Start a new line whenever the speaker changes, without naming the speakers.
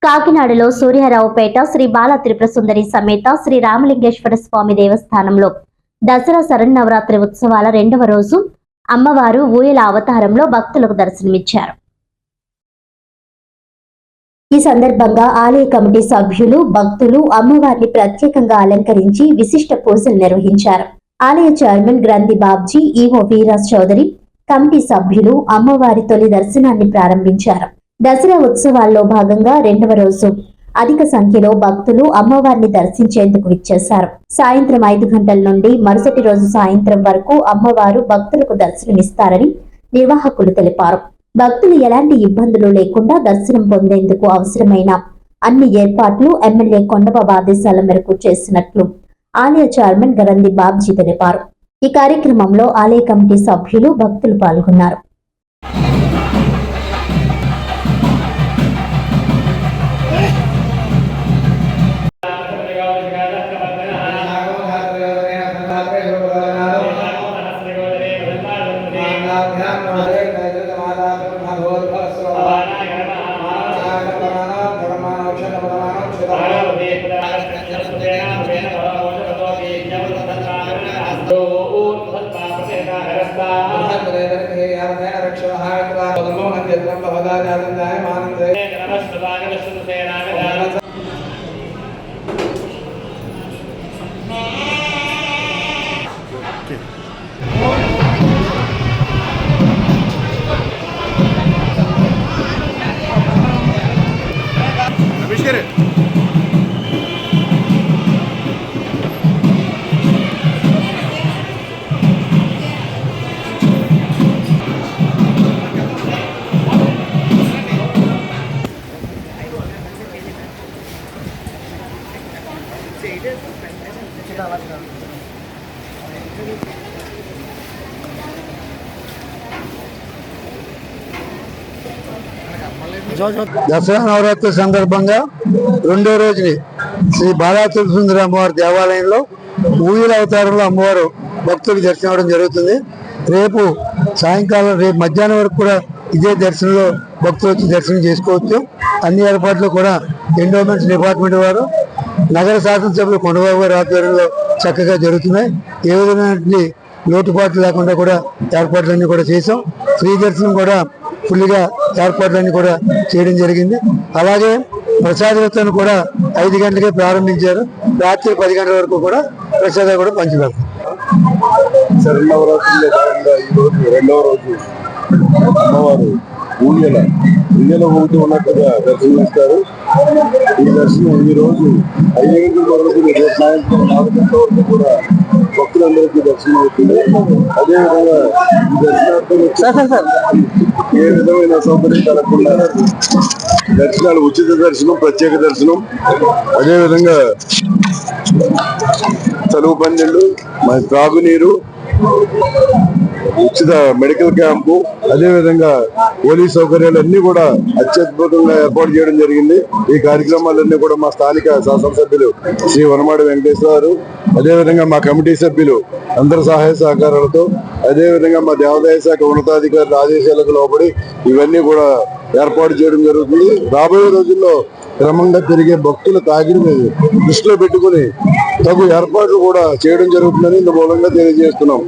కాకినాడలో సూర్యారావుపేట శ్రీ బాల త్రిపుర సుందరి సమేత శ్రీ రామలింగేశ్వర స్వామి దేవస్థానంలో దసరా శరన్నవరాత్రి ఉత్సవాల రెండవ రోజు అమ్మవారు ఊయల అవతారంలో భక్తులకు దర్శనమిచ్చారు. ఈ సందర్భంగా ఆలయ కమిటీ సభ్యులు భక్తులు అమ్మవారిని ప్రత్యేకంగా అలంకరించి విశిష్ట పూజలు నిర్వహించారు. ఆలయ చైర్మన్ గ్రంథి బాబ్జీ, ఈవో వీరాజ్ చౌదరి, కమిటీ సభ్యులు అమ్మవారి తొలి దర్శనాన్ని ప్రారంభించారు. దసరా ఉత్సవాల్లో భాగంగా రెండవ రోజు అధిక సంఖ్యలో భక్తులు అమ్మవారిని దర్శించేందుకు విచ్చేశారు. సాయంత్రం 5 గంటల నుండి మరుసటి రోజు సాయంత్రం వరకు అమ్మవారు భక్తులకు దర్శనమిస్తారని నిర్వాహకులు తెలిపారు. భక్తులు ఎలాంటి ఇబ్బందులు లేకుండా దర్శనం పొందేందుకు అవసరమైన అన్ని ఏర్పాట్లు ఎమ్మెల్యే కొండబాబు ఆదేశాల మేరకు చేసినట్లు ఆలయ చైర్మన్ గ్రంథి బాబ్జీ తెలిపారు. ఈ కార్యక్రమంలో ఆలయ కమిటీ సభ్యులు భక్తులు పాల్గొన్నారు.
దసరా నవరాత్రి సందర్భంగా రెండో రోజుని శ్రీ బాలా త్రిపుర సుందరి అమ్మవారి దేవాలయంలో ఊయల అవతారంలో అమ్మవారు భక్తులకు దర్శనం అవడం జరుగుతుంది. రేపు సాయంకాలం మధ్యాహ్నం వరకు కూడా ఇదే దర్శనంలో భక్తులు వచ్చి దర్శనం చేసుకోవచ్చు. అన్ని ఏర్పాట్లు కూడా ఎండోమెంట్స్ డిపార్ట్మెంట్ వారు, నగర శాసనసభ్యులు కొండబాబు గారి ఆధ్వర్యంలో చక్కగా జరుగుతున్నాయి. ఏ విధమైన లోటుపాట్లు లేకుండా కూడా ఏర్పాట్లన్నీ కూడా చేసాం. ఫ్రీ దర్శనం కూడా ఫుల్గా ఏర్పాట్లన్నీ కూడా చేయడం జరిగింది. అలాగే ప్రసాద వితరణ కూడా 5 గంటలకే ప్రారంభించారు. రాత్రి 10 గంటల వరకు కూడా ప్రసాదాలు కూడా పంచిపెడతారు.
శరన్నవరాత్రిలో భాగంగా ఈరోజు రెండవ రోజు అమ్మవారు ఊయల ఊగుతూ ఉన్నట్టుగా దర్శనమిస్తారు. ఈ దర్శనం ఈ రోజు 5 గంటల వరకు రేపు సాయంత్రం 4 గంటల వరకు కూడా భక్తులందరికీ దర్శనం అవుతుంది. అదేవిధంగా ఈ దర్శనార్థం ఏ విధమైన సౌకర్యం కలగకుండా దర్శనాలు ఉచిత దర్శనం, ప్రత్యేక దర్శనం, అదేవిధంగా చలువు పందిళ్ళు, త్రాగునీరు, ఉచిత మెడికల్ క్యాంపు, అదేవిధంగా పోలీస్ సౌకర్యాలు అన్ని కూడా అత్యద్భుతంగా ఏర్పాటు చేయడం జరిగింది. ఈ కార్యక్రమాలన్నీ కూడా మా స్థానిక శాసనసభ్యులు శ్రీ వనమాడి వెంకటేశ్వర, అదేవిధంగా మా కమిటీ సభ్యులు అందరి సహాయ సహకారాలతో, అదేవిధంగా మా దేవాదాయ శాఖ ఉన్నతాధికారుల ఆదేశాలకు లోబడి ఇవన్నీ కూడా ఏర్పాటు చేయడం జరుగుతుంది. రాబోయే రోజుల్లో క్రమంగా పెరిగే భక్తుల తాకిడిని దృష్టిలో పెట్టుకుని తగు ఏర్పాట్లు కూడా చేయడం జరుగుతుందని ఇందు మూలంగా తెలియజేస్తున్నాం.